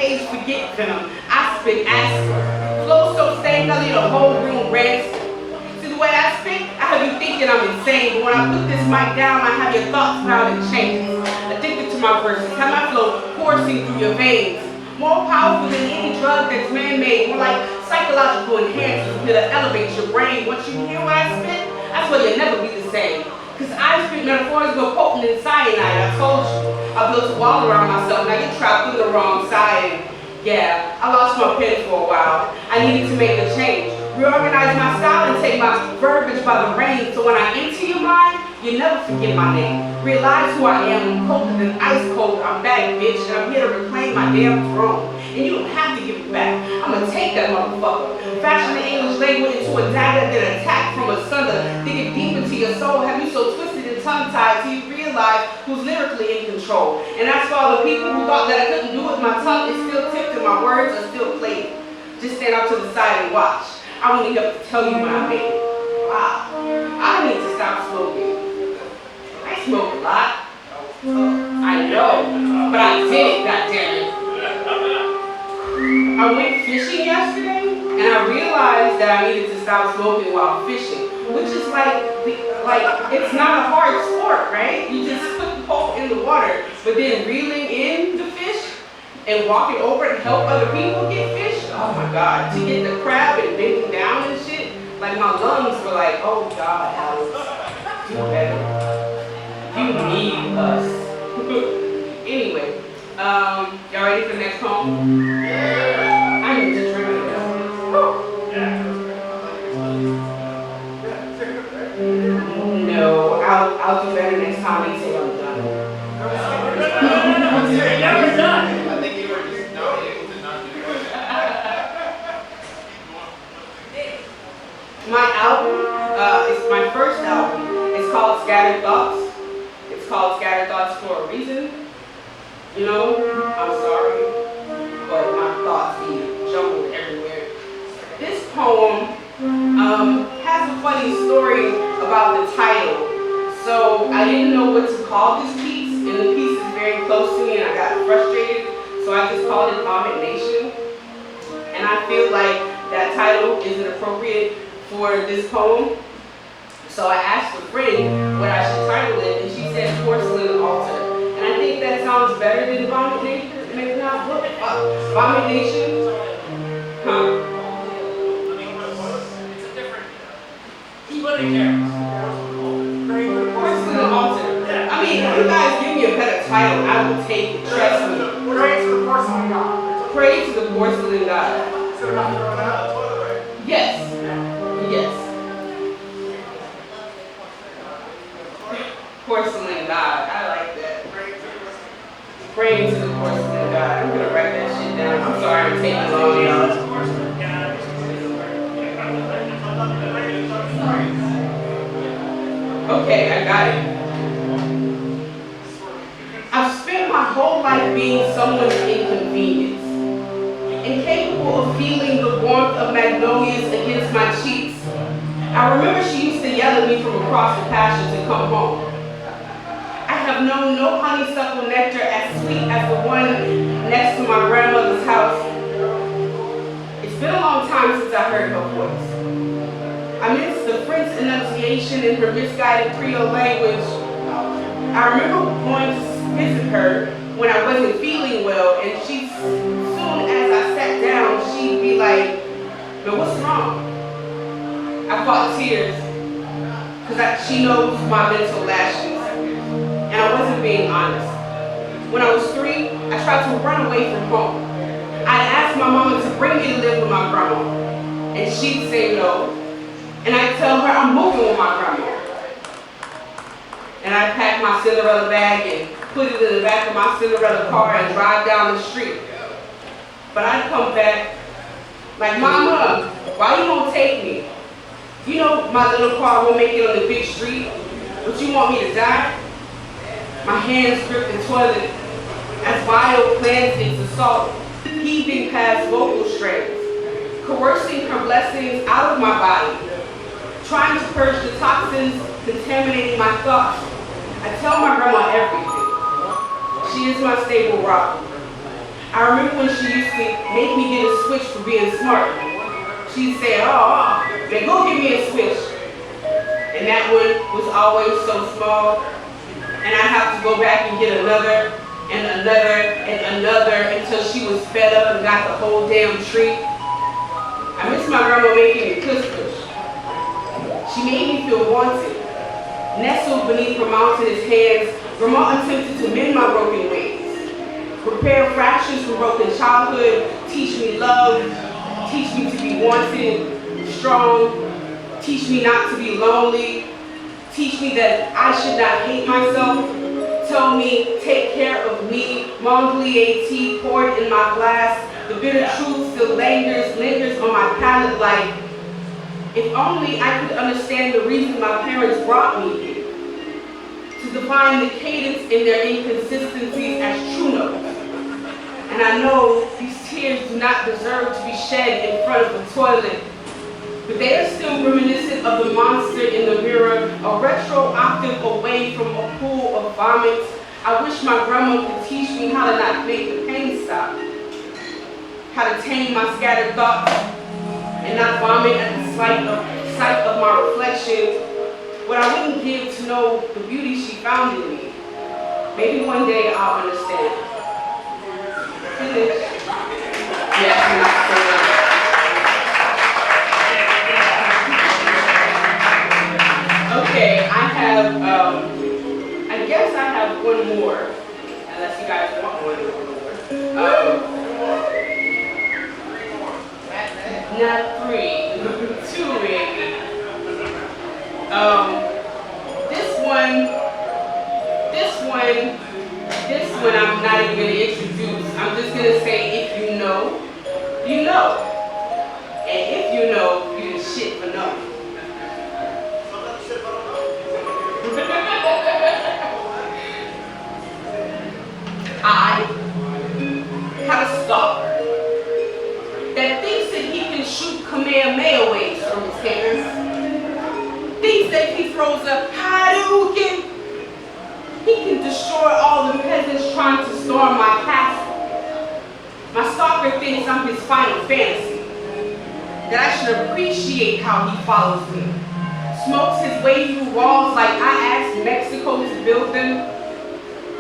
page forget venom. I spit acid. Flow so stank, I leave the whole room rancid. See the way I speak? I have you thinking I'm insane. But when I put this mic down, I have your thoughts how it changes. Addicted to my verses, have my flow coursing through your veins. More powerful than any drug that's man-made. More like psychological enhancers to elevate your brain. Once you hear what I spit, I swear you'll never be the same. Because I spit metaphors go potent in cyanide. I told you. I built a wall around myself and I get trapped through the wrong side. And yeah, I lost my pen for a while. I needed to make a change. Reorganize my style and take my verbiage by the reins. So when I enter your mind, you never forget my name. Realize who I am. I'm colder than ice cold. I'm back, bitch. And I'm here to reclaim my damn throne. And you don't have to give it back. I'm gonna take that motherfucker. Fashion the English language into a dagger, then attack from asunder. Dig it deep into your soul. Have you so twisted and tongue-tied till you realize who's lyrically in control. And that's for all the people who thought that I couldn't do it. My tongue is still tipped and my words are still played. Just stand out to the side and watch. I only have to tell you when I made it. Wow. I need to stop smoking. I smoke a lot. I know, but I did it, goddammit. I went fishing yesterday, and I realized that I needed to stop smoking while fishing, which is like it's not a hard sport, right? You just put the pole in the water, but then reeling in the fish and walking over and help other people get fish. Oh my God, to get the crab and bending down and shit, like my lungs were like, oh God, Alex, do better. You need us. Anyway, y'all ready for the next poem? Yeah. I need to drink it. No, I'll do better next time and say I'm done. You're never done. I think you were just not able to not do that. My album is my first album. It's called Scattered Thoughts. It's called Scattered Thoughts for a reason. You know, I'm sorry, but my thoughts be jumbled everywhere. This poem has a funny story about the title. So I didn't know what to call this piece, and the piece is very close to me, and I got frustrated, so I just called it Vomit Nation. And I feel like that title isn't appropriate for this poem. So I asked a friend what I should title it, and she said Porcelain Altar. And I think that sounds better than Vomit Nation. Maybe not. Vomit Nation? Huh? It's a different splitting hairs. Porcelain Altar. I mean, if you guys give me a better title, I will take it. Trust me. Pray to the porcelain god. Pray to the porcelain god. Instead of not throwing out the toilet, right? Yes. Yes. Porcelain god. I like that. Praying to the porcelain god. I'm gonna write that shit down. I'm sorry I'm taking long, y'all. Okay, I got it. I've spent my whole life being someone's inconvenience, incapable of feeling the warmth of magnolias against my cheeks. I remember she used to yell at me from across the pasture to come home. I have known no honeysuckle nectar as sweet as the one next to my grandmother's house. It's been a long time since I heard her voice. I miss the French enunciation in her misguided Creole language. I remember going to visit her when I wasn't feeling well, and she, soon as I sat down, she'd be like, "Man, what's wrong?" I fought tears, because she knows my mental lashings, and I wasn't being honest. When I was 3, I tried to run away from home. I'd ask my mama to bring me to live with my grandma, and she'd say no. And I'd tell her I'm moving with my grandma. And I'd pack my Cinderella bag and put it in the back of my Cinderella car and drive down the street. But I'd come back like, "Mama, why you won't take me? You know my little car won't make it on the big street, but you want me to die?" My hands gripped the toilet as wild plantains assault, heaving past vocal strings, coercing her blessings out of my body, trying to purge the toxins contaminating my thoughts. I tell my grandma everything. She is my stable rock. I remember when she used to make me get a switch for being smart. She'd say, oh, then go get me a switch. And that one was always so small. And I'd have to go back and get another, and another, and another, until she was fed up and got the whole damn treat. I miss my grandma making me push. She made me feel wanted. Nestled beneath her mountainous hands, Grandma attempted to mend my broken ways. Repair fractures from broken childhood, teach me love, teach me to be wanted, strong, teach me not to be lonely, teach me that I should not hate myself, tell me, take care of me, Mongolian tea poured in my glass, the bitter truth still lingers on my palate like, if only I could understand the reason my parents brought me here, to define the cadence in their inconsistencies as true notes. And I know these tears do not deserve to be shed in front of the toilet, but they are still reminiscent of the monster in the mirror, a retro octave away from a pool of vomit. I wish my grandma could teach me how to not make the pain stop, how to tame my scattered thoughts, and not vomit at the sight of my reflection, what I wouldn't give to know the beauty she found in me. Maybe one day I'll understand. Finish. Yes, not so much. Okay, I guess I have one more, unless you guys want one more. Not three, two maybe. This one I'm not even gonna introduce. I'm just gonna say if you know, you know. And if you know, you the shit for knowing. I have a stalker that thinks that he can shoot Kamehameha waves from his hands. Thinks that if he throws a Hadouken, he can destroy all the peasants trying to storm my castle. My stalker thinks I'm his final fantasy, that I should appreciate how he follows me. Smokes his way through walls like I asked Mexico to build them.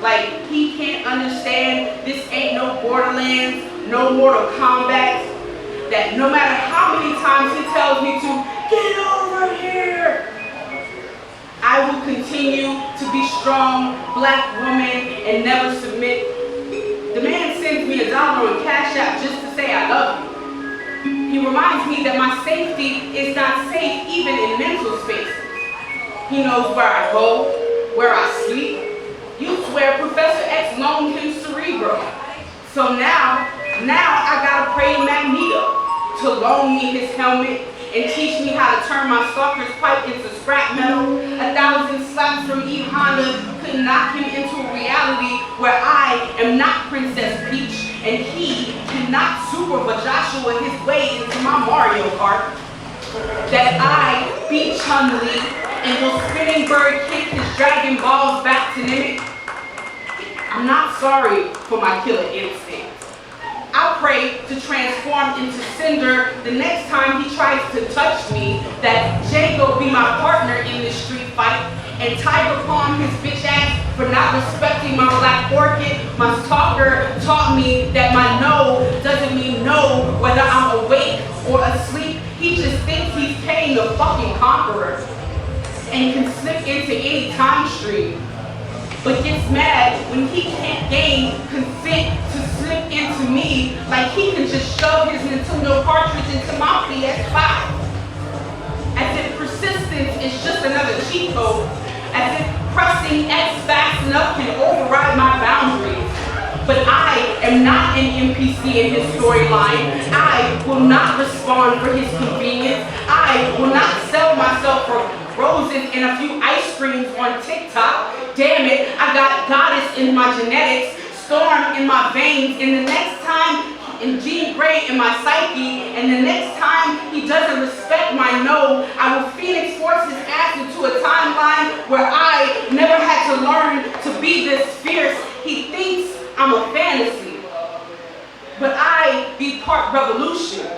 Like he can't understand this ain't no Borderlands, no Mortal Kombat. That no matter how many times he tells me to get over here, I will continue to be strong, black woman, and never submit. The man sends me $1 on Cash App just to say I love you. He reminds me that my safety is not safe even in mental spaces. He knows where I go, where I sleep. You swear Professor X loaned him Cerebro. So now I gotta pray to Magneto to loan me his helmet and teach me how to turn my stalker's pipe into scrap metal. 1,000 slaps from Eve Honda could knock him into a reality where I am not Princess Peach and he cannot Super Joshua his way into my Mario Kart. That I beat Chun-Li and will spinning bird kick his Dragon Balls back to Namek. I'm not sorry for my killer instinct. I pray to transform into cinder the next time he tries to touch me, that Jago be my partner in this street fight, and Tiger Palm his bitch ass for not respecting my black orchid. My stalker taught me that my no doesn't mean no whether I'm awake or asleep. He just thinks he's paying the fucking conqueror and can slip into any time stream, but gets mad when he can't gain consent to slip into me, like he can just shove his Nintendo cartridge into my PS5. As if persistence is just another cheat code, as if pressing X fast enough can override my boundaries. But I am not an NPC in his storyline. I will not respond for his convenience. I will not sell myself for roses and a few ice creams on TikTok. Damn it, I got Goddess in my genetics, Storm in my veins, and the next time, and Jean Grey in my psyche, and the next time he doesn't respect my no, I will Phoenix force his ass into a timeline where I never had to learn to be this fierce. He thinks I'm a fantasy, I be part revolution.